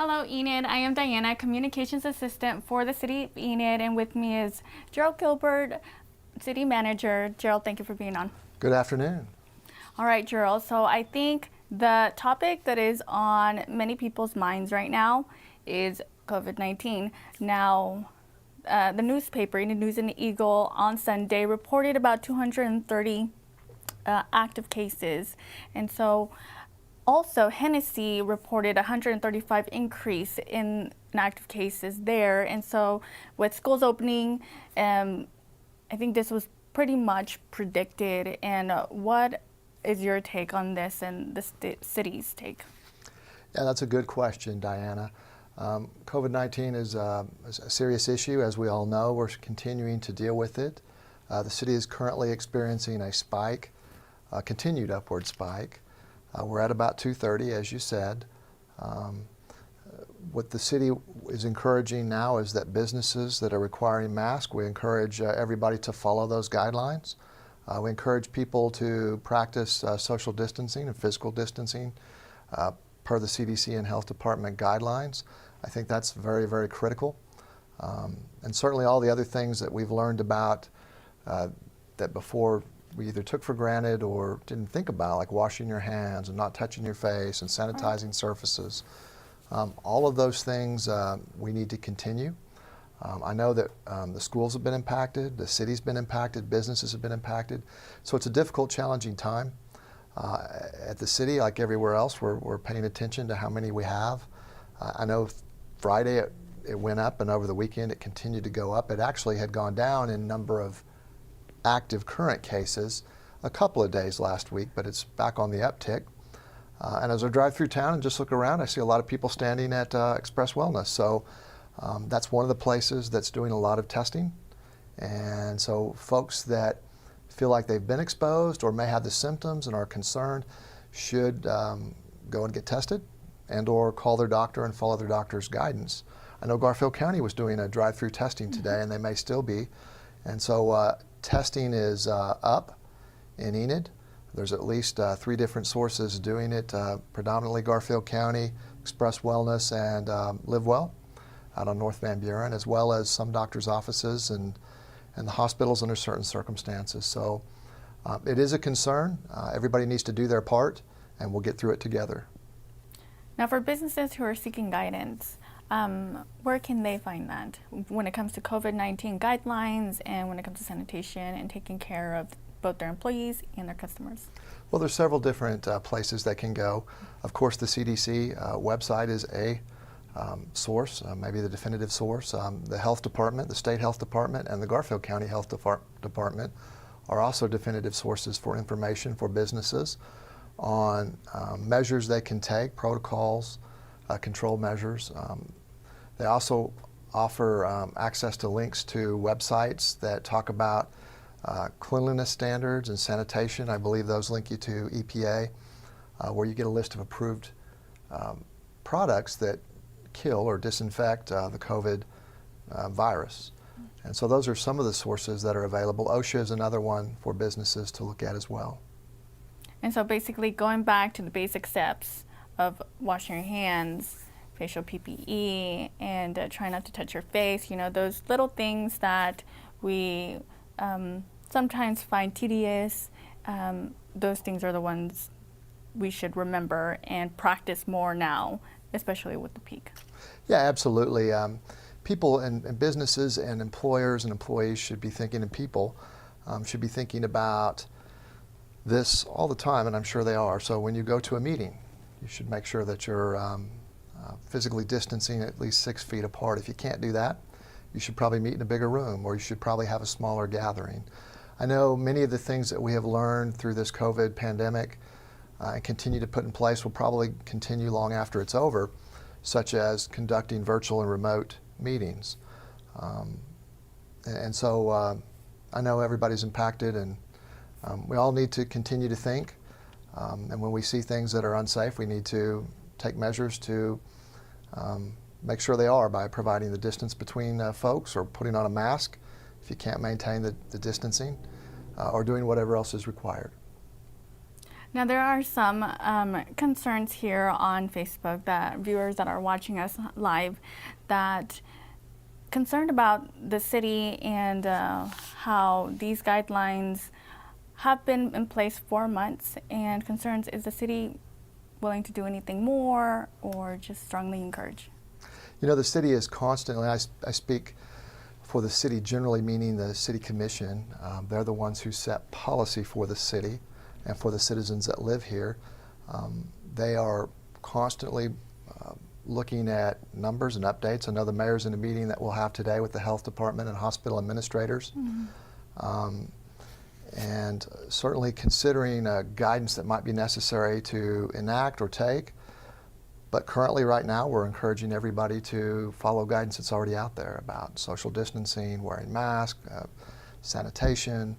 Hello, Enid. I am Diana, Communications Assistant for the City of Enid, and with me is Jerald Gilbert, City Manager. Jerald, thank you for being on. Good afternoon. All right, Jerald. So I think the topic that is on many people's minds right now is COVID-19. Now, the newspaper, Enid News and Eagle, on Sunday reported about 230 active cases, and so also, Hennessy reported 135 increase in active cases there. And so with schools opening, I think this was pretty much predicted. And what is your take on this and the city's take? Yeah, that's a good question, Diana. COVID-19 is a serious issue, as we all know. We're continuing to deal with it. The city is currently experiencing a spike, a continued upward spike. We're at about 230, as you said. What the city is encouraging now is that businesses that are requiring masks, we encourage everybody to follow those guidelines. We encourage people to practice social distancing and physical distancing per the CDC and Health Department guidelines. I think that's very, very critical. And certainly all the other things that we've learned about that before we either took for granted or didn't think about, like washing your hands and not touching your face and sanitizing surfaces. All of those things we need to continue. I know that the schools have been impacted, the city's been impacted, businesses have been impacted. So it's a difficult, challenging time. At the city, like everywhere else, we're paying attention to how many we have. I know Friday it went up, and over the weekend it continued to go up. It actually had gone down in number of active current cases a couple of days last week, but it's back on the uptick. And as I drive through town and just look around, I see a lot of people standing at Express Wellness. So that's one of the places that's doing a lot of testing. And so folks that feel like they've been exposed or may have the symptoms and are concerned should go and get tested and or call their doctor and follow their doctor's guidance. I know Garfield County was doing a drive-through testing today, and they may still be. And so testing is up in Enid. There's at least 3 different sources doing it, predominantly Garfield County, Express Wellness, and Live Well out on North Van Buren, as well as some doctors' offices and the hospitals under certain circumstances. So it is a concern. Everybody needs to do their part, and we'll get through it together. Now, for businesses who are seeking guidance, where can they find that when it comes to COVID-19 guidelines and when it comes to sanitation and taking care of both their employees and their customers? Well, there's several different places that can go. Of course, the CDC website is a source, maybe the definitive source. The Health Department, the State Health Department, and the Garfield County Health Department are also definitive sources for information for businesses on measures they can take, protocols, control measures. They also offer access to links to websites that talk about cleanliness standards and sanitation. I believe those link you to EPA, where you get a list of approved products that kill or disinfect the COVID virus. And so those are some of the sources that are available. OSHA is another one for businesses to look at as well. And so basically going back to the basic steps of washing your hands, facial PPE, and try not to touch your face, you know, those little things that we sometimes find tedious, those things are the ones we should remember and practice more now, especially with the peak. Yeah, absolutely. People and businesses and employers and employees should be thinking, and people should be thinking about this all the time, and I'm sure they are. So when you go to a meeting, you should make sure that you're physically distancing at least 6 feet apart. If you can't do that, you should probably meet in a bigger room, or you should probably have a smaller gathering. I know many of the things that we have learned through this COVID pandemic and continue to put in place will probably continue long after it's over, such as conducting virtual and remote meetings. And so I know everybody's impacted, and we all need to continue to think. And when we see things that are unsafe, we need to take measures to make sure they are, by providing the distance between folks, or putting on a mask if you can't maintain the distancing, or doing whatever else is required. Now, there are some concerns here on Facebook that viewers that are watching us live that concerned about the city and how these guidelines have been in place for months, and concerns, is the city willing to do anything more or just strongly encourage? You know, the city is constantly, I speak for the city generally, meaning the city commission. They're the ones who set policy for the city and for the citizens that live here. They are constantly looking at numbers and updates. I know the mayor's in a meeting that we'll have today with the health department and hospital administrators. And certainly considering guidance that might be necessary to enact or take. But currently, right now, we're encouraging everybody to follow guidance that's already out there about social distancing, wearing masks, sanitation.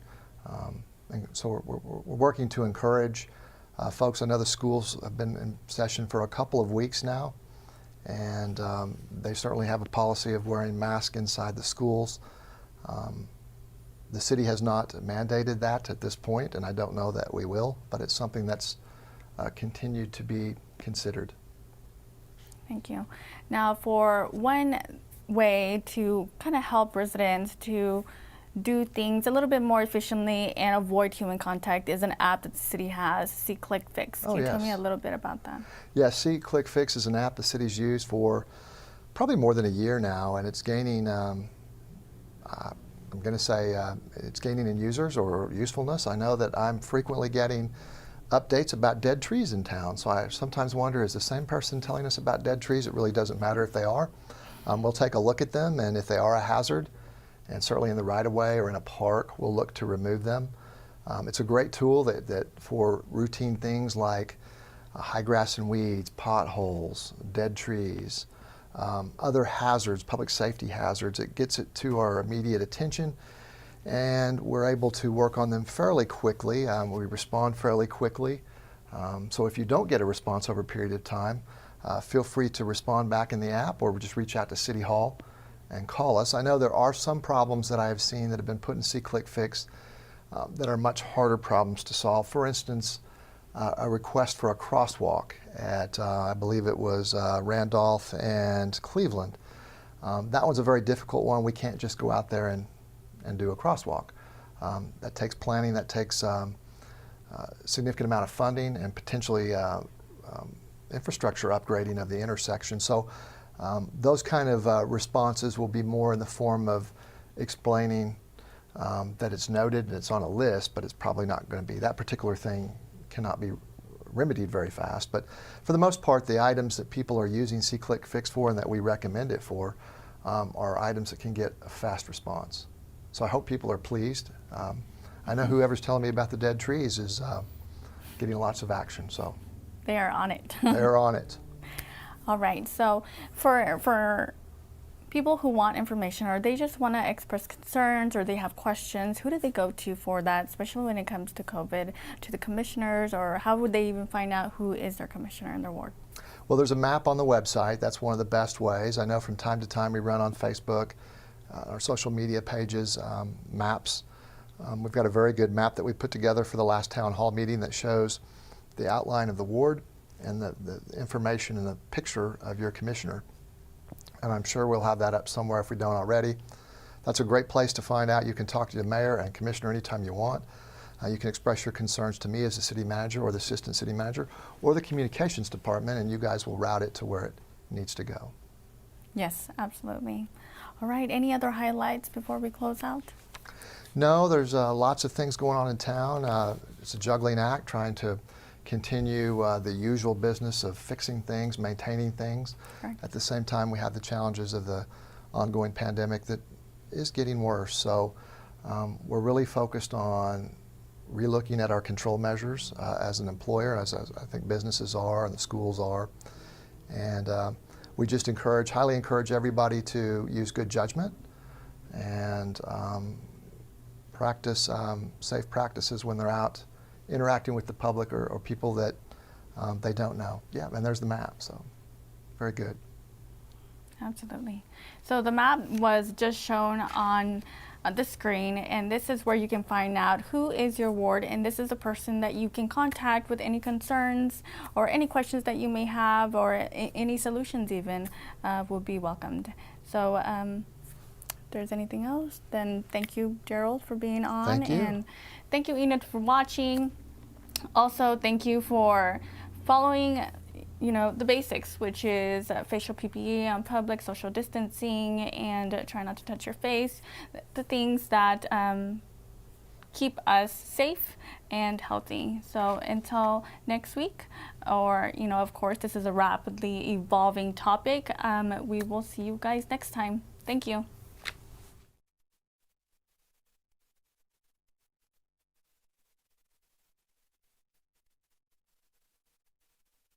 And so we're working to encourage folks. I know the schools have been in session for a couple of weeks now, and they certainly have a policy of wearing masks inside the schools. The city has not mandated that at this point, and I don't know that we will, but it's something that's continued to be considered. Thank you. Now, for one way to kind of help residents to do things a little bit more efficiently and avoid human contact is an app that the city has, See Click Fix. Can you tell me a little bit about that? Yeah, See Click Fix is an app the city's used for probably more than a year now, and it's gaining, I'm going to say, it's gaining in users or usefulness. I know that I'm frequently getting updates about dead trees in town, so I sometimes wonder, is the same person telling us about dead trees? It really doesn't matter if they are. We'll take a look at them, and if they are a hazard, and certainly in the right-of-way or in a park, we'll look to remove them. It's a great tool that for routine things like high grass and weeds, potholes, dead trees, other hazards, public safety hazards. It gets it to our immediate attention, and we're able to work on them fairly quickly. We respond fairly quickly. So if you don't get a response over a period of time, feel free to respond back in the app or just reach out to City Hall and call us. I know there are some problems that I have seen that have been put in See Click Fix that are much harder problems to solve. For instance, a request for a crosswalk at, I believe it was Randolph and Cleveland. That one's a very difficult one. We can't just go out there and do a crosswalk. That takes planning, that takes significant amount of funding and potentially infrastructure upgrading of the intersection. So those kind of responses will be more in the form of explaining that it's noted and it's on a list, but it's probably not going to be. That particular thing cannot be remedied very fast. But for the most part, the items that people are using See Click Fix for and that we recommend it for are items that can get a fast response. So I hope people are pleased. I know whoever's telling me about the dead trees is getting lots of action. So they are on it. They're on it. All right. So for people who want information or they just want to express concerns or they have questions, who do they go to for that, especially when it comes to COVID? To the commissioners, or how would they even find out who is their commissioner in their ward? Well, there's a map on the website. That's one of the best ways. I know from time to time we run on Facebook, our social media pages, maps. We've got a very good map that we put together for the last town hall meeting that shows the outline of the ward and the information and the picture of your commissioner. And I'm sure we'll have that up somewhere if we don't already. That's a great place to find out. You can talk to the mayor and commissioner anytime you want. You can express your concerns to me as the city manager or the assistant city manager or the communications department, and you guys will route it to where it needs to go. Yes, absolutely. All right, any other highlights before we close out? No, there's lots of things going on in town. It's a juggling act trying to continue the usual business of fixing things, maintaining things. Correct. At the same time, we have the challenges of the ongoing pandemic that is getting worse. So we're really focused on relooking at our control measures as an employer, as I think businesses are and the schools are. And we just highly encourage everybody to use good judgment and practice safe practices when they're out interacting with the public or people that they don't know. Yeah, and there's the map, so very good. Absolutely. So the map was just shown on on the screen, and this is where you can find out who is your ward, and this is the person that you can contact with any concerns or any questions that you may have, or any solutions even will be welcomed. So if there's anything else, then thank you, Jerald, for being on. Thank you. And thank you, Enid, for watching. Also, thank you for following, the basics, which is facial PPE on public, social distancing, and try not to touch your face. The things that keep us safe and healthy. So until next week, or, of course, this is a rapidly evolving topic, we will see you guys next time. Thank you.